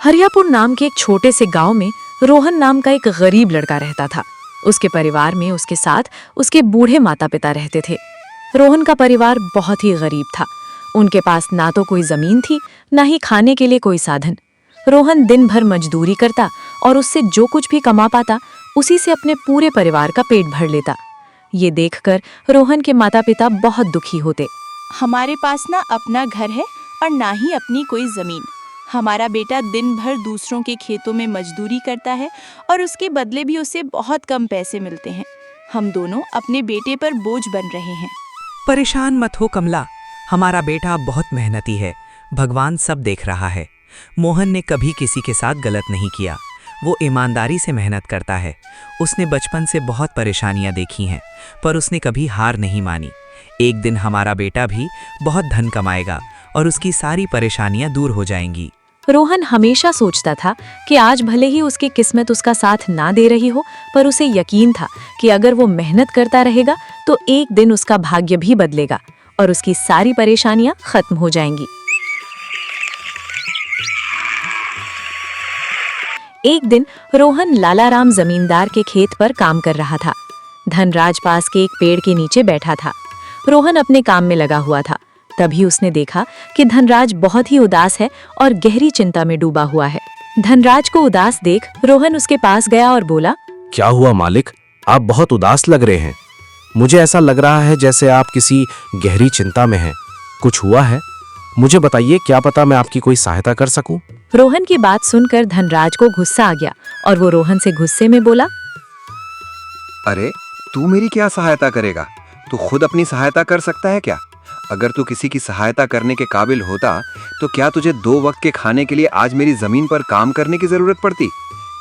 हरियापुर नाम के एक छोटे से गांव में रोहन नाम का एक गरीब लड़का रहता था। उसके परिवार में उसके साथ उसके बूढ़े माता पिता रहते थे। रोहन का परिवार बहुत ही गरीब था। उनके पास ना तो कोई जमीन थी, ना ही खाने के लिए कोई साधन। रोहन दिन भर मजदूरी करता और उससे जो कुछ भी कमा पाता उसी से अपने पूरे परिवार का पेट भर लेता। ये देखकर रोहन के माता पिता बहुत दुखी होते। हमारे पास ना अपना घर है और ना ही अपनी कोई जमीन। हमारा बेटा दिन भर दूसरों के खेतों में मजदूरी करता है और उसके बदले भी उसे बहुत कम पैसे मिलते हैं। हम दोनों अपने बेटे पर बोझ बन रहे हैं। परेशान मत हो कमला, हमारा बेटा बहुत मेहनती है, भगवान सब देख रहा है। मोहन ने कभी किसी के साथ गलत नहीं किया, वो ईमानदारी से मेहनत करता है। उसने बचपन से बहुत परेशानियां देखी हैं, पर उसने कभी हार नहीं मानी। एक दिन हमारा बेटा भी बहुत धन कमाएगा और उसकी सारी परेशानियां दूर हो जाएंगी। रोहन हमेशा सोचता था कि आज भले ही उसकी किस्मत उसका साथ ना दे रही हो, पर उसे यकीन था कि अगर वो मेहनत करता रहेगा तो एक दिन उसका भाग्य भी बदलेगा और उसकी सारी परेशानियां खत्म हो जाएंगी। एक दिन रोहन लालाराम जमींदार के खेत पर काम कर रहा था। धनराज पास के एक पेड़ के नीचे बैठा था। रोहन अपने काम में लगा हुआ था। तभी उसने देखा कि धनराज बहुत ही उदास है और गहरी चिंता में डूबा हुआ है। धनराज को उदास देख रोहन उसके पास गया और बोला, क्या हुआ मालिक, आप बहुत उदास लग रहे हैं। मुझे ऐसा लग रहा है जैसे आप किसी गहरी चिंता में हैं। कुछ हुआ है? मुझे बताइए, क्या पता मैं आपकी कोई सहायता कर सकूं। रोहन की बात सुनकर धनराज को गुस्सा आ गया और वो रोहन से गुस्से में बोला, अरे तू मेरी क्या सहायता करेगा? तू खुद अपनी सहायता कर सकता है क्या? अगर तू किसी की सहायता करने के काबिल होता तो क्या तुझे 2 वक्त के खाने के लिए आज मेरी जमीन पर काम करने की जरूरत पड़ती?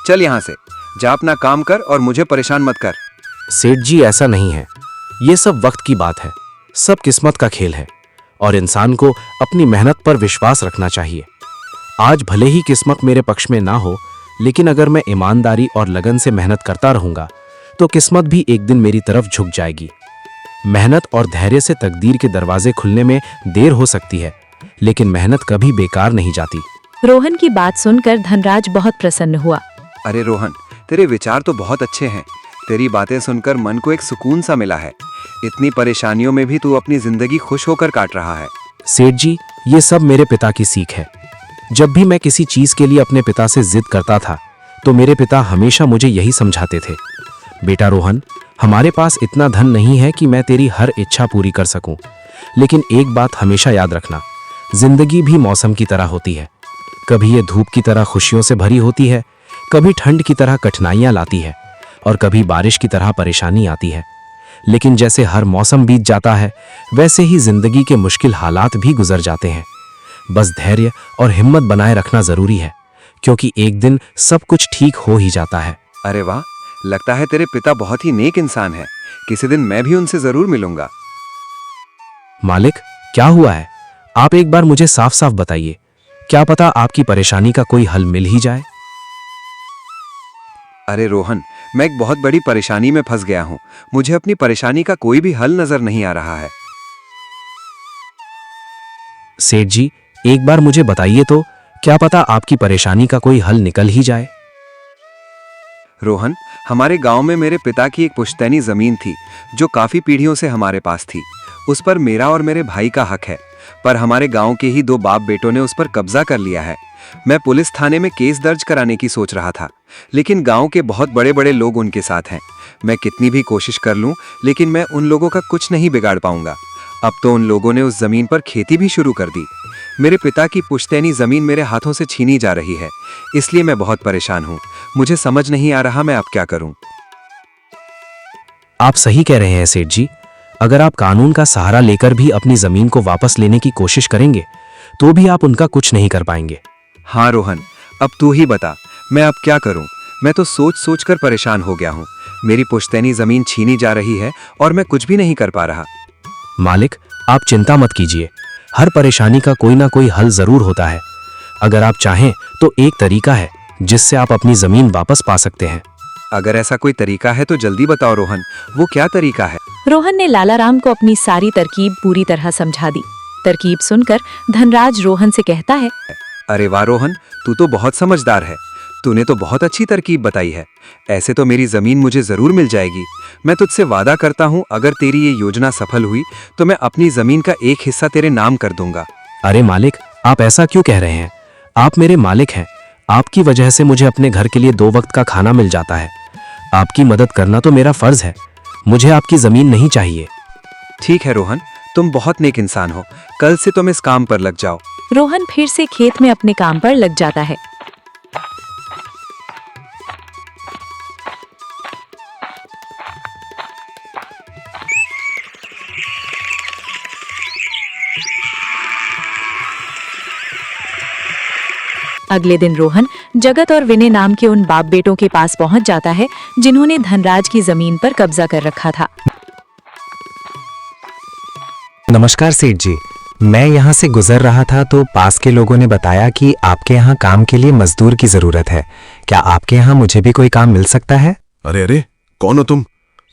चल यहाँ से, जा अपना काम कर और मुझे परेशान मत कर। सेठ जी, ऐसा नहीं है। ये सब वक्त की बात है, सब किस्मत का खेल है और इंसान को अपनी मेहनत पर विश्वास रखना चाहिए। आज भले ही किस्मत मेरे पक्ष में ना हो, लेकिन अगर मैं ईमानदारी और लगन से मेहनत करता रहूंगा तो किस्मत भी एक दिन मेरी तरफ झुक जाएगी। मेहनत और धैर्य से तकदीर के दरवाजे खुलने में देर हो सकती है, लेकिन मेहनत कभी बेकार नहीं जाती। रोहन की बात सुनकर धनराज बहुत प्रसन्न हुआ। अरे रोहन, तेरे विचार तो बहुत अच्छे हैं। तेरी बातें सुनकर मन को एक सुकून सा मिला है। इतनी परेशानियों में भी तू अपनी जिंदगी खुश होकर काट रहा है। सेठ जी, ये सब मेरे पिता की सीख है। जब भी मैं किसी चीज के लिए अपने पिता से जिद करता था तो मेरे पिता हमेशा मुझे यही समझाते थे, बेटा रोहन, हमारे पास इतना धन नहीं है कि मैं तेरी हर इच्छा पूरी कर सकूं, लेकिन एक बात हमेशा याद रखना, जिंदगी भी मौसम की तरह होती है। कभी ये धूप की तरह खुशियों से भरी होती है, कभी ठंड की तरह कठिनाइयां लाती है और कभी बारिश की तरह परेशानी आती है। लेकिन जैसे हर मौसम बीत जाता है, वैसे ही जिंदगी के मुश्किल हालात भी गुजर जाते हैं। बस धैर्य और हिम्मत बनाए रखना जरूरी है, क्योंकि एक दिन सब कुछ ठीक हो ही जाता है। अरे वाह, लगता है तेरे पिता बहुत ही नेक इंसान है। किसी दिन मैं भी उनसे जरूर मिलूंगा। मालिक, क्या हुआ है? आप एक बार मुझे साफ साफ बताइए, क्या पता आपकी परेशानी का कोई हल मिल ही जाए। अरे रोहन, मैं एक बहुत बड़ी परेशानी में फंस गया हूँ। मुझे अपनी परेशानी का कोई भी हल नजर नहीं आ रहा है। सेठ जी, एक बार मुझे बताइए तो, क्या पता आपकी परेशानी का कोई हल निकल ही जाए। रोहन, हमारे गांव में मेरे पिता की एक पुश्तैनी जमीन थी जो काफी पीढ़ियों से हमारे पास थी। उस पर मेरा और मेरे भाई का हक है, पर हमारे गांव के ही 2 बाप बेटों ने उस पर कब्जा कर लिया है। मैं पुलिस थाने में केस दर्ज कराने की सोच रहा था, लेकिन गांव के बहुत बड़े बड़े लोग उनके साथ हैं। मैं कितनी भी कोशिश कर लूं, लेकिन मैं उन लोगों का कुछ नहीं बिगाड़ पाऊंगा। अब तो उन लोगों ने उस जमीन पर खेती भी शुरू कर दी। मेरे पिता की पुश्तैनी जमीन मेरे हाथों से छीनी जा रही है, इसलिए मैं बहुत परेशान हूँ। मुझे समझ नहीं आ रहा मैं अब क्या करूं। आप सही कह रहे हैं सेठ जी, अगर आप कानून का सहारा लेकर भी अपनी जमीन को वापस लेने की कोशिश करेंगे तो भी आप उनका कुछ नहीं कर पाएंगे। हाँ रोहन, अब तू ही बता, मैं अब क्या करूं? मैं तो सोच सोच कर परेशान हो गया हूं। मेरी पुश्तैनी जमीन छीनी जा रही है और मैं कुछ भी नहीं कर पा रहा। मालिक, आप चिंता मत कीजिए, हर परेशानी का कोई ना कोई हल जरूर होता है। अगर आप चाहें तो एक तरीका है जिससे आप अपनी जमीन वापस पा सकते हैं। अगर ऐसा कोई तरीका है तो जल्दी बताओ रोहन, वो क्या तरीका है? रोहन ने लालाराम को अपनी सारी तरकीब पूरी तरह समझा दी। तरकीब सुनकर धनराज रोहन से कहता है, अरे वाह रोहन, तू तो बहुत समझदार है। तूने तो बहुत अच्छी तरकीब बताई है। ऐसे तो मेरी जमीन मुझे जरूर मिल जाएगी। मैं तुझसे वादा करता हूँ, अगर तेरी ये योजना सफल हुई तो मैं अपनी जमीन का एक हिस्सा तेरे नाम कर दूंगा। अरे मालिक, आप ऐसा क्यों कह रहे हैं? आप मेरे मालिक हैं। आपकी वजह से मुझे अपने घर के लिए 2 वक्त का खाना मिल जाता है। आपकी मदद करना तो मेरा फर्ज है। मुझे आपकी जमीन नहीं चाहिए। ठीक है रोहन, तुम बहुत नेक इंसान हो। कल से तुम इस काम पर लग जाओ। रोहन फिर से खेत में अपने काम पर लग जाता है। अगले दिन रोहन जगत और विनय नाम के उन बाप बेटों के पास पहुंच जाता है जिन्होंने धनराज की जमीन पर कब्जा कर रखा था। नमस्कार सेठ जी, मैं यहाँ से गुजर रहा था तो पास के लोगों ने बताया कि आपके यहाँ काम के लिए मजदूर की जरूरत है। क्या आपके यहाँ मुझे भी कोई काम मिल सकता है? अरे अरे, कौन हो तुम?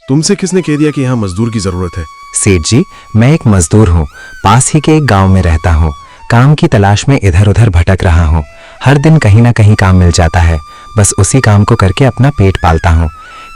तुमसे किसने कह दिया कि यहाँ मजदूर की जरूरत है? सेठ जी, मैं एक मजदूर हूँ। पास ही के एक गांव में रहता हूँ। काम की तलाश में इधर उधर भटक रहा हूँ। हर दिन कहीं ना कहीं काम मिल जाता है। बस उसी काम को करके अपना पेट पालता हूँ।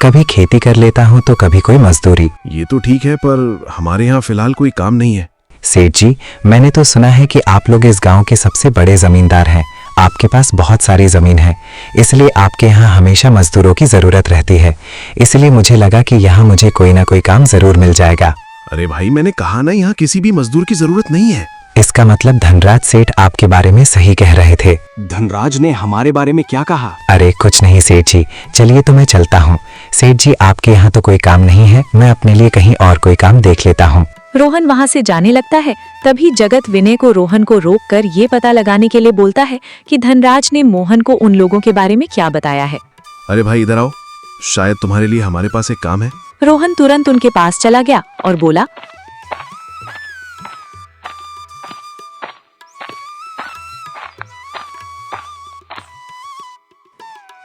कभी खेती कर लेता हूँ तो कभी कोई मजदूरी। ये तो ठीक है, पर हमारे यहाँ फिलहाल कोई काम नहीं है। सेठ जी, मैंने तो सुना है कि आप लोग इस गांव के सबसे बड़े जमींदार हैं। आपके पास बहुत सारी जमीन है, इसलिए आपके यहाँ हमेशा मजदूरों की जरूरत रहती है। इसलिए मुझे लगा कि यहाँ मुझे कोई ना कोई काम जरूर मिल जाएगा। अरे भाई, मैंने कहा ना, यहाँ किसी भी मजदूर की जरूरत नहीं है। इसका मतलब धनराज सेठ आपके बारे में सही कह रहे थे। धनराज ने हमारे बारे में क्या कहा? अरे कुछ नहीं सेठ जी, चलिए तो मैं चलता हूँ। सेठ जी, आपके यहाँ तो कोई काम नहीं है, मैं अपने लिए कहीं और कोई काम देख लेता हूँ। रोहन वहां से जाने लगता है। तभी जगत विनय को रोहन को रोककर ये पता लगाने के लिए बोलता है कि धनराज ने मोहन को उन लोगों के बारे में क्या बताया है। अरे भाई, इधर आओ, शायद तुम्हारे लिए हमारे पास एक काम है। रोहन तुरंत उनके पास चला गया और बोला,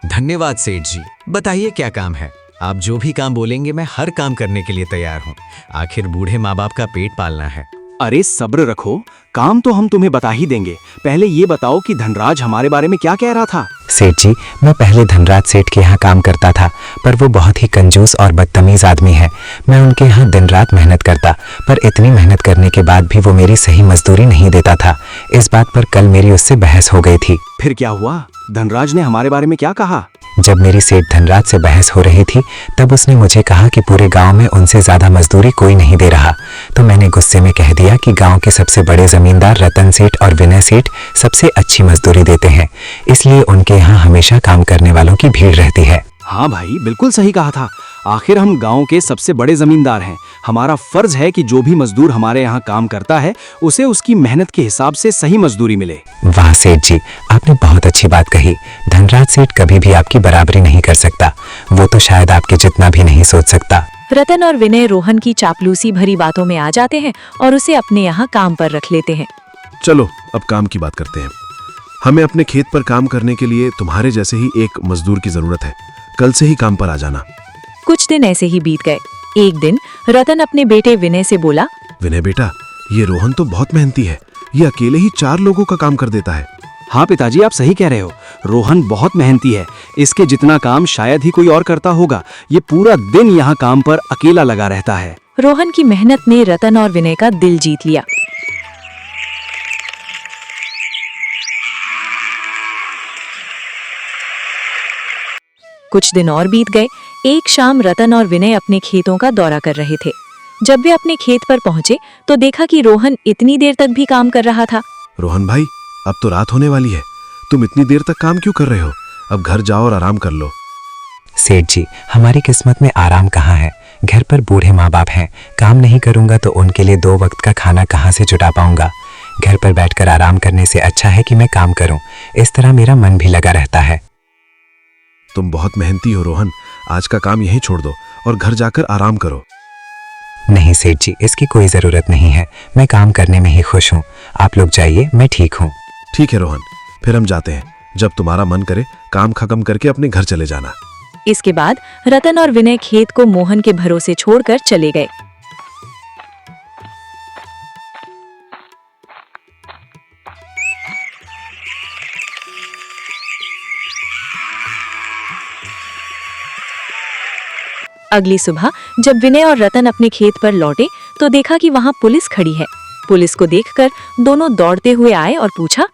धन्यवाद सेठ जी। बताइए क्या काम है? आप जो भी काम बोलेंगे मैं हर काम करने के लिए तैयार हूँ। आखिर बूढ़े माँ बाप का पेट पालना है। अरे सब्र रखो, काम तो हम तुम्हें बता ही देंगे। पहले ये बताओ कि धनराज हमारे बारे में क्या कह रहा था? सेठ जी, मैं पहले धनराज सेठ के यहाँ काम करता था, पर वो बहुत ही कंजूस और बदतमीज आदमी है। मैं उनके यहाँ दिन रात मेहनत करता, पर इतनी मेहनत करने के बाद भी वो मेरी सही मजदूरी नहीं देता था। इस बात पर कल मेरी उससे बहस हो गई थी। फिर क्या हुआ? धनराज ने हमारे बारे में क्या कहा? जब मेरी सेठ धनराज से बहस हो रही थी, तब उसने मुझे कहा कि पूरे गांव में उनसे ज्यादा मजदूरी कोई नहीं दे रहा। तो मैंने गुस्से में कह दिया कि गांव के सबसे बड़े जमींदार रतन सेठ और विनय सेठ सबसे अच्छी मजदूरी देते हैं, इसलिए उनके यहाँ हमेशा काम करने वालों की भीड़ रहती है। हाँ भाई, बिल्कुल सही कहा था। आखिर हम गांव के सबसे बड़े जमींदार हैं। हमारा फर्ज है कि जो भी मजदूर हमारे यहाँ काम करता है उसे उसकी मेहनत के हिसाब से सही मजदूरी मिले। वाह सेठ जी, आपने बहुत अच्छी बात कही। धनराज सेठ कभी भी आपकी बराबरी नहीं कर सकता। वो तो शायद आपके जितना भी नहीं सोच सकता। रतन और विनय रोहन की चापलूसी भरी बातों में आ जाते हैं और उसे अपने यहाँ काम पर रख लेते हैं। चलो अब काम की बात करते हैं। हमें अपने खेत पर काम करने के लिए तुम्हारे जैसे ही एक मजदूर की जरूरत है। कल से ही काम पर आ जाना। कुछ दिन ऐसे ही बीत गए। एक दिन रतन अपने बेटे विनय से बोला, विनय बेटा, ये रोहन तो बहुत मेहनती है। ये अकेले ही 4 लोगों का काम कर देता है। हाँ पिताजी, आप सही कह रहे हो। रोहन बहुत मेहनती है। इसके जितना काम शायद ही कोई और करता होगा। ये पूरा दिन यहाँ काम पर अकेला लगा रहता है। रोहन की मेहनत ने रतन और विनय का दिल जीत लिया। कुछ दिन और बीत गए। एक शाम रतन और विनय अपने खेतों का दौरा कर रहे थे। जब वे अपने खेत पर पहुंचे तो देखा कि रोहन इतनी देर तक भी काम कर रहा था। रोहन भाई, अब तो रात होने वाली है। तुम इतनी देर तक काम क्यों कर रहे हो? अब घर जाओ और आराम कर लो। सेठ जी, हमारी किस्मत में आराम कहाँ है? घर पर बूढ़े माँ बाप हैं। काम नहीं करूंगा तो उनके लिए 2 वक्त का खाना कहाँ से जुटा पाऊंगा? घर पर बैठकर आराम करने से अच्छा है कि मैं काम करूं। इस तरह मेरा मन भी लगा रहता है। तुम बहुत मेहनती हो रोहन। आज का काम यहीं छोड़ दो और घर जाकर आराम करो। नहीं सेठ जी, इसकी कोई जरूरत नहीं है। मैं काम करने में ही खुश हूँ। आप लोग जाइए, मैं ठीक हूँ। ठीक है रोहन, फिर हम जाते हैं। जब तुम्हारा मन करे काम खत्म करके अपने घर चले जाना। इसके बाद रतन और विनय खेत को मोहन के भरोसे छोड़कर चले गए। अगली सुबह जब विनय और रतन अपने खेत पर लौटे तो देखा कि वहाँ पुलिस खड़ी है। पुलिस को देखकर दोनों दौड़ते हुए आए और पूछा,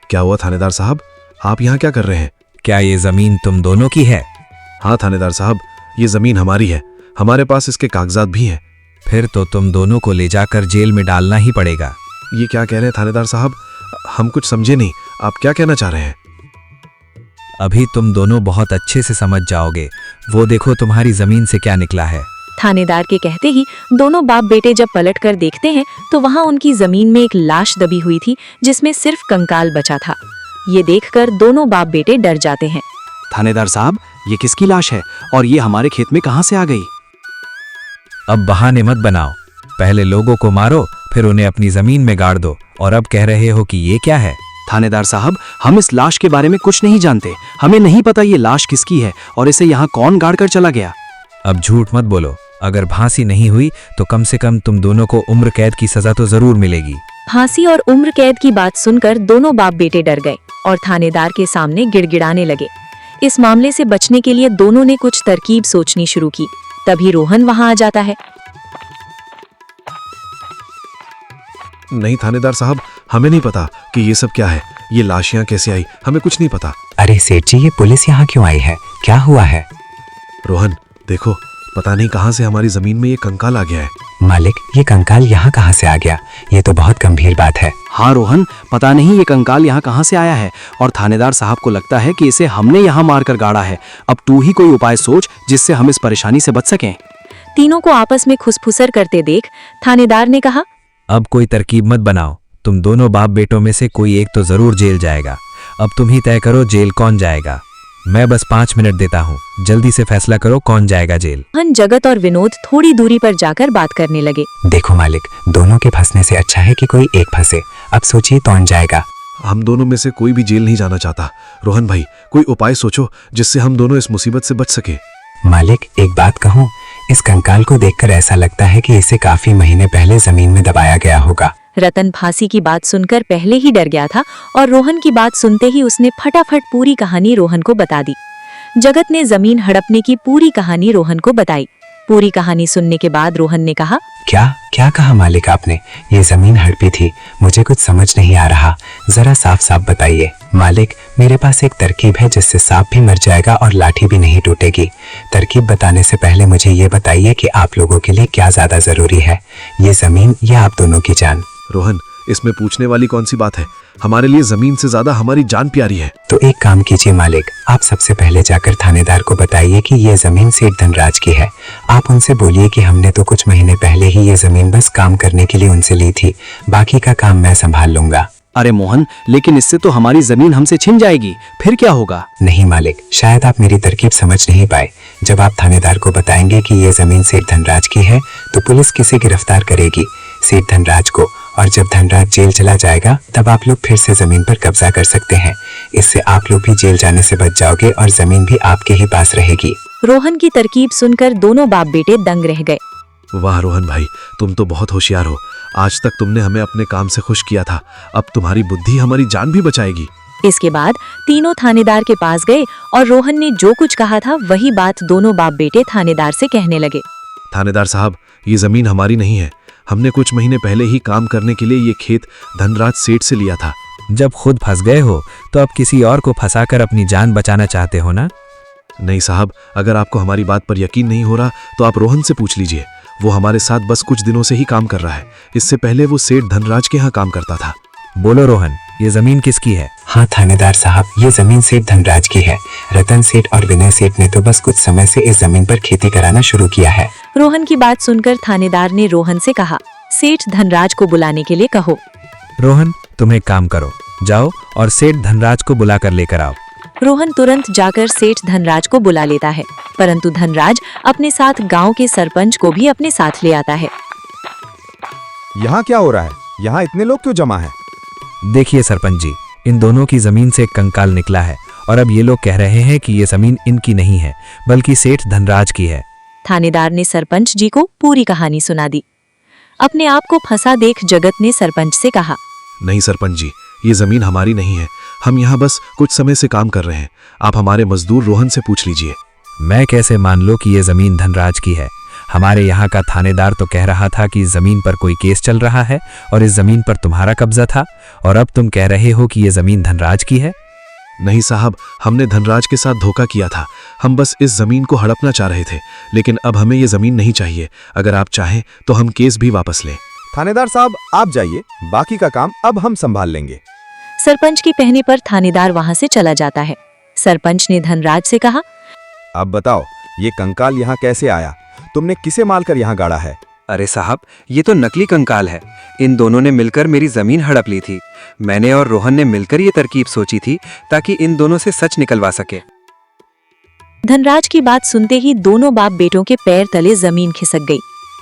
क्या हुआ थानेदार साहब, आप यहाँ क्या कर रहे हैं? क्या ये जमीन तुम दोनों की है? हाँ थानेदार साहब, ये जमीन हमारी है, हमारे पास इसके कागजात भी हैं। फिर तो तुम दोनों को ले जाकर जेल में डालना ही पड़ेगा। ये क्या कह रहे हैं थानेदार साहब, हम कुछ समझे नहीं, आप क्या कहना चाह रहे हैं? अभी तुम दोनों बहुत अच्छे से समझ जाओगे। वो देखो तुम्हारी जमीन से क्या निकला है। थानेदार के कहते ही दोनों बाप बेटे जब पलट कर देखते हैं तो वहाँ उनकी जमीन में एक लाश दबी हुई थी जिसमें सिर्फ कंकाल बचा था। ये देखकर दोनों बाप बेटे डर जाते हैं। थानेदार साहब, ये किसकी लाश है और ये हमारे खेत में कहाँ से आ गई? अब बहाने मत बनाओ, पहले लोगों को मारो फिर उन्हें अपनी जमीन में गाड़ दो और अब कह रहे हो कि ये क्या है? थानेदार साहब, हम इस लाश के बारे में कुछ नहीं जानते, हमें नहीं पता ये लाश किसकी है और इसे यहाँ कौन गाड़ कर चला गया। अब झूठ मत बोलो, अगर फांसी नहीं हुई तो कम से कम तुम दोनों को उम्र कैद की सजा तो जरूर मिलेगी। फांसी और उम्र कैद की बात सुनकर दोनों बाप बेटे डर गए और थानेदार के सामने गिड़गिड़ाने लगे। इस मामले से बचने के लिए दोनों ने कुछ तरकीब सोचनी शुरू की। तभी रोहन वहां आ जाता है। नहीं थानेदार साहब, हमें नहीं पता कि ये सब क्या है, ये लाश यहाँ कैसे आई, हमें कुछ नहीं पता। अरे सेठ जी, ये पुलिस यहाँ क्यों आई है? क्या हुआ है? रोहन देखो, पता नहीं कहाँ से हमारी जमीन में ये कंकाल आ गया है। मालिक, ये कंकाल यहाँ कहाँ से आ गया? ये तो बहुत गंभीर बात है। हाँ रोहन, पता नहीं ये कंकाल यहाँ कहाँ से आया है और थानेदार साहब को लगता है कि इसे हमने यहाँ मारकर गाड़ा है। अब तू ही कोई उपाय सोच जिससे हम इस परेशानी से बच सकें। तीनों को आपस में खुसफुसर करते देख थानेदार ने कहा, अब कोई तरकीब मत बनाओ, तुम दोनों बाप बेटों में से कोई एक तो जरूर जेल जाएगा। अब तुम ही तय करो जेल कौन जाएगा। मैं बस 5 मिनट देता हूँ, जल्दी से फैसला करो कौन जाएगा जेल। रोहन, जगत और विनोद थोड़ी दूरी पर जाकर बात करने लगे। देखो मालिक, दोनों के फंसने से अच्छा है कि कोई एक फंसे। अब सोचिए कौन जाएगा। हम दोनों में से कोई भी जेल नहीं जाना चाहता। रोहन भाई, कोई उपाय सोचो जिससे हम दोनों इस मुसीबत से बच सके। मालिक, एक बात कहूँ, इस कंकाल को देखकर ऐसा लगता है कि इसे काफी महीने पहले जमीन में दबाया गया होगा। रतन फांसी की बात सुनकर पहले ही डर गया था और रोहन की बात सुनते ही उसने फटाफट पूरी कहानी रोहन को बता दी। जगत ने जमीन हड़पने की पूरी कहानी रोहन को बताई। पूरी कहानी सुनने के बाद रोहन ने कहा, क्या क्या कहा मालिक आपने? ये जमीन हड़पी थी, मुझे कुछ समझ नहीं आ रहा, जरा साफ साफ बताइए। मालिक, मेरे पास एक तरकीब है जिससे सांप भी मर जाएगा और लाठी भी नहीं टूटेगी। तरकीब बताने से पहले मुझे ये बताइए कि आप लोगों के लिए क्या ज्यादा जरूरी है, ये जमीन या आप दोनों की जान? रोहन, इसमें पूछने वाली कौन सी बात है? हमारे लिए जमीन से ज्यादा हमारी जान प्यारी है। तो एक काम कीजिए मालिक, आप सबसे पहले जाकर थानेदार को बताइए कि ये जमीन सेठ धनराज की है। आप उनसे बोलिए कि हमने तो कुछ महीने पहले ही ये जमीन बस काम करने के लिए उनसे ली थी, बाकी का काम मैं संभाल लूंगा। अरे मोहन, लेकिन इससे तो हमारी जमीन हमसे छिन जाएगी, फिर क्या होगा? नहीं मालिक, शायद आप मेरी तरकीब समझ नहीं पाए। जब आप थानेदार को बताएंगे कि ये जमीन सेठ धनराज की है तो पुलिस किसे गिरफ्तार करेगी? सेठ धनराज को। और जब धनराज जेल चला जाएगा तब आप लोग फिर से जमीन पर कब्जा कर सकते हैं। इससे आप लोग भी जेल जाने से बच जाओगे और जमीन भी आपके ही पास रहेगी। रोहन की तरकीब सुनकर दोनों बाप बेटे दंग रह गए। वाह रोहन भाई, तुम तो बहुत होशियार हो। आज तक तुमने हमें अपने काम से खुश किया था, अब तुम्हारी बुद्धि हमारी जान भी बचाएगी। इसके बाद तीनों थानेदार के पास गए और रोहन ने जो कुछ कहा था वही बात दोनों बाप बेटे थानेदार से कहने लगे। थानेदार साहब, ये जमीन हमारी नहीं है, हमने कुछ महीने पहले ही काम करने के लिए ये खेत धनराज सेठ से लिया था। जब खुद फंस गए हो तो अब किसी और को फंसाकर अपनी जान बचाना चाहते हो ना? नहीं साहब, अगर आपको हमारी बात पर यकीन नहीं हो रहा तो आप रोहन से पूछ लीजिए। वो हमारे साथ बस कुछ दिनों से ही काम कर रहा है, इससे पहले वो सेठ धनराज के यहाँ काम करता था। बोलो रोहन, ये जमीन किसकी है? हाँ थानेदार साहब, ये जमीन सेठ धनराज की है। रतन सेठ और विनय सेठ ने तो बस कुछ समय से इस जमीन पर खेती कराना शुरू किया है। रोहन की बात सुनकर थानेदार ने रोहन से कहा, सेठ धनराज को बुलाने के लिए कहो। रोहन, तुम एक काम करो, जाओ और सेठ धनराज को बुला कर लेकर आओ। रोहन तुरंत जाकर सेठ धनराज को बुला लेता है, परंतु धनराज अपने साथ गांव के सरपंच को भी अपने साथ ले आता है। यहाँ क्या हो रहा है? यहाँ इतने लोग क्यों जमा हैं? देखिए सरपंच जी, इन दोनों की जमीन से एक कंकाल निकला है और अब ये लोग कह रहे हैं कि ये जमीन इनकी नहीं है बल्कि सेठ धनराज की है। थानेदार ने सरपंच जी को पूरी कहानी सुना दी। अपने आप को फंसा देख जगत ने सरपंच से कहा, नहीं सरपंच जी, ये जमीन हमारी नहीं है, हम यहाँ बस कुछ समय से काम कर रहे हैं। आप हमारे मजदूर रोहन से पूछ लीजिए। मैं कैसे मान लो कि ये जमीन धनराज की है? हमारे यहाँ का थानेदार तो कह रहा था कि इस जमीन पर कोई केस चल रहा है और इस जमीन पर तुम्हारा कब्जा था, और अब तुम कह रहे हो कि ये जमीन धनराज की है। नहीं साहब, हमने धनराज के साथ धोखा किया था। हम बस इस जमीन को हड़पना चाह रहे थे, लेकिन अब हमें ये जमीन नहीं चाहिए। अगर आप चाहें तो हम केस भी वापस लें। थानेदार साहब आप जाइए, बाकी का काम अब हम संभाल लेंगे। सरपंच के कहने पर थानेदार वहां से चला जाता है। सरपंच ने धनराज से कहा, अब बताओ ये कंकाल यहाँ कैसे आया? तुमने किसे मारकर यहाँ गाड़ा है? अरे साहब, ये तो नकली कंकाल है। इन दोनों ने मिलकर मेरी जमीन हड़प ली थी। मैंने और रोहन ने मिलकर ये तरकीब सोची थी ताकि इन दोनों से सच निकलवा सके। धनराज की बात सुनते ही दोनों बाप बेटों के पैर तले जमीन खिसक गई।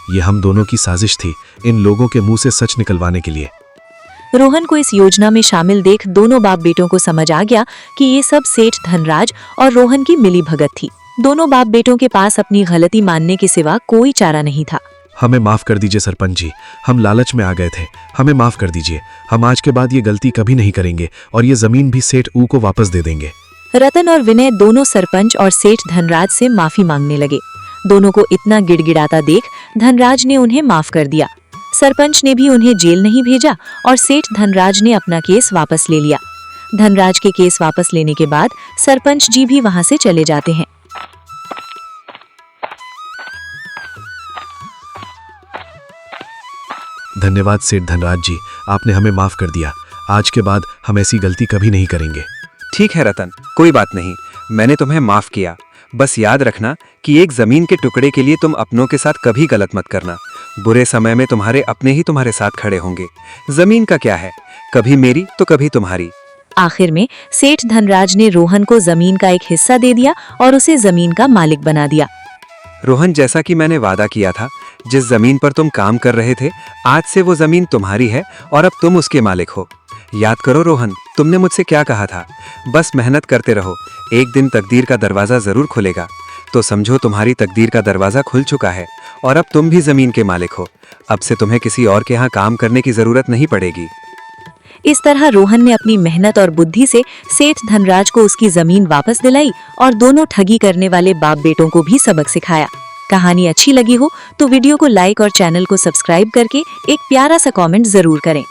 ये हम दोनों की साजिश थी, इन लोगों के मुंह से सच निकलवाने के लिए। रोहन को इस योजना में शामिल देख दोनों बाप बेटों को समझ आ गया कि ये सब सेठ धनराज और रोहन की मिली भगत थी। दोनों बाप बेटों के पास अपनी गलती मानने के सिवा कोई चारा नहीं था। हमें माफ कर दीजिए सरपंच जी, हम लालच में आ गए थे, हमें माफ कर दीजिए। हम आज के बाद ये गलती कभी नहीं करेंगे और ये जमीन भी सेठ ऊ को वापस दे देंगे। रतन और विनय दोनों सरपंच और सेठ धनराज से माफी मांगने लगे। दोनों को इतना गिड़गिड़ाता देख धनराज ने उन्हें माफ कर दिया। सरपंच ने भी उन्हें जेल नहीं भेजा और सेठ धनराज ने अपना केस वापस ले लिया। धनराज के केस वापस लेने के बाद सरपंच जी भी वहां से चले जाते हैं। धन्यवाद सेठ धनराज जी, आपने हमें माफ कर दिया। आज के बाद हम ऐसी गलती कभी नहीं करेंगे। ठीक है रतन, कोई बात नहीं, मैंने तुम्हें माफ किया। बस याद रखना कि एक जमीन के टुकड़े के लिए तुम अपनों के साथ कभी गलत मत करना। बुरे समय में तुम्हारे अपने ही तुम्हारे साथ खड़े होंगे। जमीन का क्या है, कभी मेरी तो कभी तुम्हारी। आखिर में सेठ धनराज ने रोहन को जमीन का एक हिस्सा दे दिया और उसे जमीन का मालिक बना दिया। रोहन, जैसा कि मैंने वादा किया था, जिस जमीन पर तुम काम कर रहे थे, आज से वो जमीन तुम्हारी है और अब तुम उसके मालिक हो। याद करो रोहन, तुमने मुझसे क्या कहा था? बस मेहनत करते रहो, एक दिन तकदीर का दरवाजा जरूर खुलेगा। तो समझो तुम्हारी तकदीर का दरवाजा खुल चुका है और अब तुम भी जमीन के मालिक हो। अब से तुम्हें किसी और के यहाँ काम करने की जरूरत नहीं पड़ेगी। इस तरह रोहन ने अपनी मेहनत और बुद्धि से सेठ धनराज को उसकी जमीन वापस दिलाई और दोनों ठगी करने वाले बाप बेटों को भी सबक सिखाया। कहानी अच्छी लगी हो तो वीडियो को लाइक और चैनल को सब्सक्राइब करके एक प्यारा सा कमेंट जरूर करें।